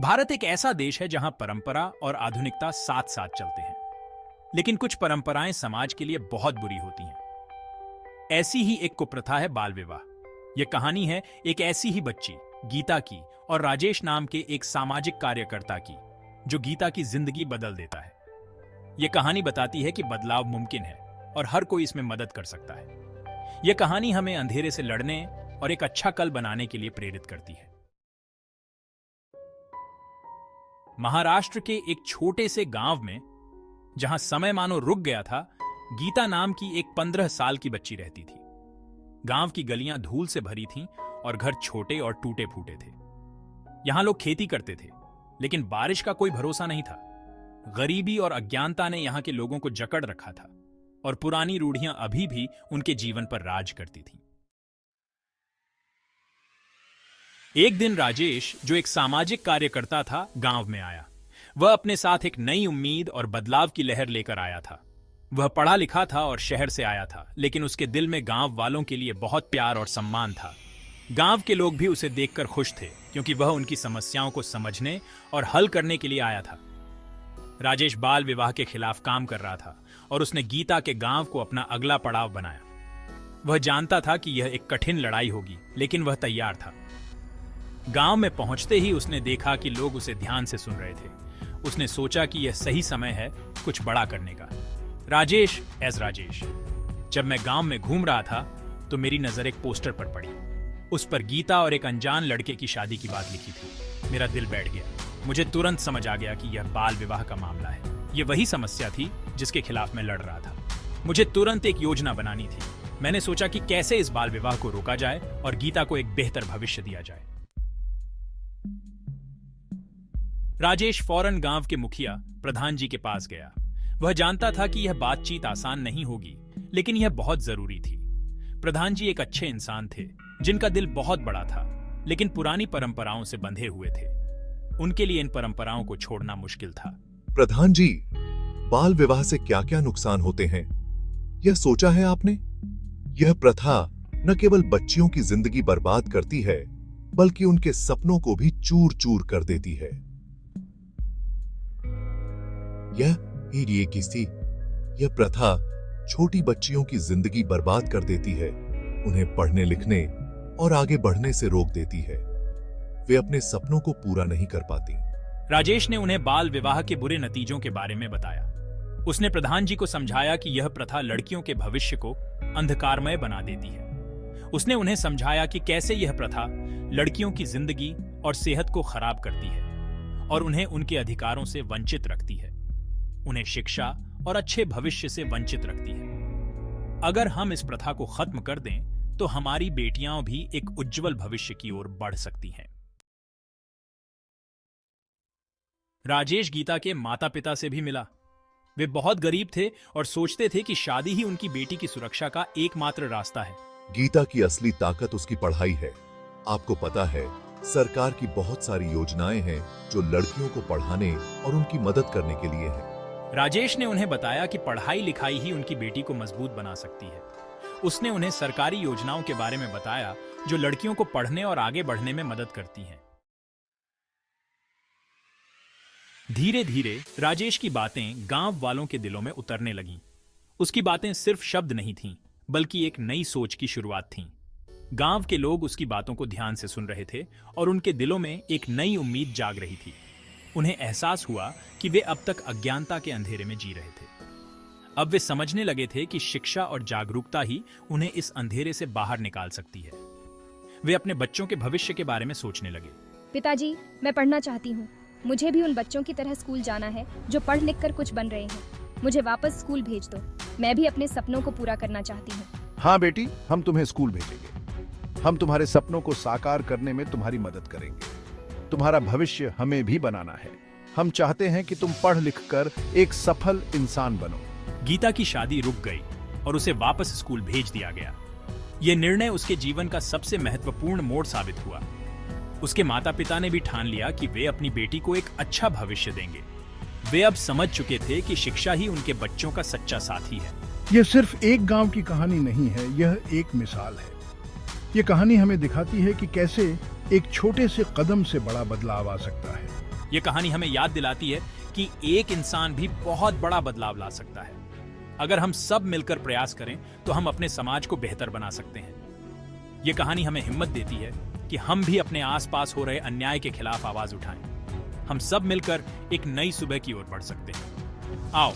भारत एक ऐसा देश है जहां परंपरा और आधुनिकता साथ साथ चलते हैं, लेकिन कुछ परंपराएं समाज के लिए बहुत बुरी होती हैं। ऐसी ही एक कुप्रथा है बाल विवाह। यह कहानी है एक ऐसी ही बच्ची गीता की और राजेश नाम के एक सामाजिक कार्यकर्ता की, जो गीता की जिंदगी बदल देता है। यह कहानी बताती है कि बदलाव मुमकिन है और हर कोई इसमें मदद कर सकता है। यह कहानी हमें अंधेरे से लड़ने और एक अच्छा कल बनाने के लिए प्रेरित करती है। महाराष्ट्र के एक छोटे से गांव में, जहां समय मानो रुक गया था, गीता नाम की एक 15 साल की बच्ची रहती थी। गांव की गलियां धूल से भरी थीं और घर छोटे और टूटे फूटे थे। यहां लोग खेती करते थे, लेकिन बारिश का कोई भरोसा नहीं था। गरीबी और अज्ञानता ने यहां के लोगों को जकड़ रखा था और पुरानी रूढ़ियां अभी भी उनके जीवन पर राज करती थीं। एक दिन राजेश, जो एक सामाजिक कार्यकर्ता था, गांव में आया। वह अपने साथ एक नई उम्मीद और बदलाव की लहर लेकर आया था। वह पढ़ा लिखा था और शहर से आया था, लेकिन उसके दिल में गांव वालों के लिए बहुत प्यार और सम्मान था। गांव के लोग भी उसे देखकर खुश थे, क्योंकि वह उनकी समस्याओं को समझने और हल करने के लिए आया था। राजेश बाल विवाह के खिलाफ काम कर रहा था और उसने गीता के गांव को अपना अगला पड़ाव बनाया। वह जानता था कि यह एक कठिन लड़ाई होगी, लेकिन वह तैयार था। गांव में पहुंचते ही उसने देखा कि लोग उसे ध्यान से सुन रहे थे। उसने सोचा कि यह सही समय है कुछ बड़ा करने का। राजेश एज राजेश। जब मैं गांव में घूम रहा था तो मेरी नजर एक पोस्टर पर पड़ी। उस पर गीता और एक अनजान लड़के की शादी की बात लिखी थी। मेरा दिल बैठ गया। मुझे तुरंत समझ आ गया कि यह बाल विवाह का मामला है। यह वही समस्या थी जिसके खिलाफ मैं लड़ रहा था। मुझे तुरंत एक योजना बनानी थी। मैंने सोचा कि कैसे इस बाल विवाह को रोका जाए और गीता को एक बेहतर भविष्य दिया जाए। राजेश फौरन गांव के मुखिया प्रधान जी के पास गया। वह जानता था कि यह बातचीत आसान नहीं होगी, लेकिन यह बहुत जरूरी थी। प्रधान जी एक अच्छे इंसान थे, जिनका दिल बहुत बड़ा था, लेकिन पुरानी परंपराओं से बंधे हुए थे। उनके लिए इन परंपराओं को छोड़ना मुश्किल था। प्रधान जी, बाल विवाह से क्या क्या नुकसान होते हैं, यह सोचा है आपने? यह प्रथा न केवल बच्चियों की जिंदगी बर्बाद करती है, बल्कि उनके सपनों को भी चूर चूर कर देती है। यह प्रथा छोटी बच्चियों की जिंदगी बर्बाद कर देती है, उन्हें पढ़ने लिखने और आगे बढ़ने से रोक देती है। वे अपने सपनों को पूरा नहीं कर पाती। राजेश ने उन्हें बाल विवाह के बुरे नतीजों के बारे में बताया। उसने प्रधान जी को समझाया कि यह प्रथा लड़कियों के भविष्य को अंधकारमय बना देती है। उसने उन्हें समझाया कि कैसे यह प्रथा लड़कियों की जिंदगी और सेहत को खराब करती है और उन्हें उनके अधिकारों से वंचित रखती है, उन्हें शिक्षा और अच्छे भविष्य से वंचित रखती है। अगर हम इस प्रथा को खत्म कर दें, तो हमारी बेटियां भी एक उज्जवल भविष्य की ओर बढ़ सकती हैं। राजेश गीता के माता पिता से भी मिला। वे बहुत गरीब थे और सोचते थे कि शादी ही उनकी बेटी की सुरक्षा का एकमात्र रास्ता है। गीता की असली ताकत उसकी पढ़ाई है। आपको पता है, सरकार की बहुत सारी योजनाएं हैं जो लड़कियों को पढ़ाने और उनकी मदद करने के लिए हैं। राजेश ने उन्हें बताया कि पढ़ाई लिखाई ही उनकी बेटी को मजबूत बना सकती है। उसने उन्हें सरकारी योजनाओं के बारे में बताया जो लड़कियों को पढ़ने और आगे बढ़ने में मदद करती हैं। धीरे धीरे राजेश की बातें गांव वालों के दिलों में उतरने लगीं। उसकी बातें सिर्फ शब्द नहीं थीं, बल्कि एक नई सोच की शुरुआत थीं। गांव के लोग उसकी बातों को ध्यान से सुन रहे थे और उनके दिलों में एक नई उम्मीद जाग रही थी। उन्हें एहसास हुआ कि वे अब तक अज्ञानता के अंधेरे में जी रहे थे। अब वे समझने लगे थे कि शिक्षा और जागरूकता ही उन्हें इस अंधेरे से बाहर निकाल सकती है। वे अपने बच्चों के भविष्य के बारे में सोचने लगे। पिताजी, मैं पढ़ना चाहती हूँ। मुझे भी उन बच्चों की तरह स्कूल जाना है जो पढ़ लिख कर कुछ बन रहे हैं। मुझे वापस स्कूल भेज दो। मैं भी अपने सपनों को पूरा करना चाहती हूँ। हाँ बेटी, हम तुम्हें स्कूल भेजेंगे। हम तुम्हारे सपनों को साकार करने में तुम्हारी मदद करेंगे। तुम्हारा भविष्य हमें भी बनाना है। हम चाहते हैं कि तुम पढ़ लिख कर एक सफल इंसान बनो। गीता की शादी रुक गई और उसे वापस स्कूल भेज दिया गया। यह निर्णय उसके जीवन का सबसे महत्वपूर्ण मोड़ साबित हुआ। उसके माता पिता ने भी ठान लिया कि वे अपनी बेटी को एक अच्छा भविष्य देंगे। वे अब समझ चुके थे कि शिक्षा ही उनके बच्चों का सच्चा साथी है। यह सिर्फ एक गांव की कहानी नहीं है, यह एक मिसाल है। ये कहानी हमें दिखाती है कि कैसे एक छोटे से कदम से बड़ा बदलाव आ सकता है। ये कहानी हमें याद दिलाती है कि एक इंसान भी बहुत बड़ा बदलाव ला सकता है। अगर हम सब मिलकर प्रयास करें तो हम अपने समाज को बेहतर बना सकते हैं। ये कहानी हमें हिम्मत देती है कि हम भी अपने आसपास हो रहे अन्याय के खिलाफ आवाज उठाएं। हम सब मिलकर एक नई सुबह की ओर बढ़ सकते हैं। आओ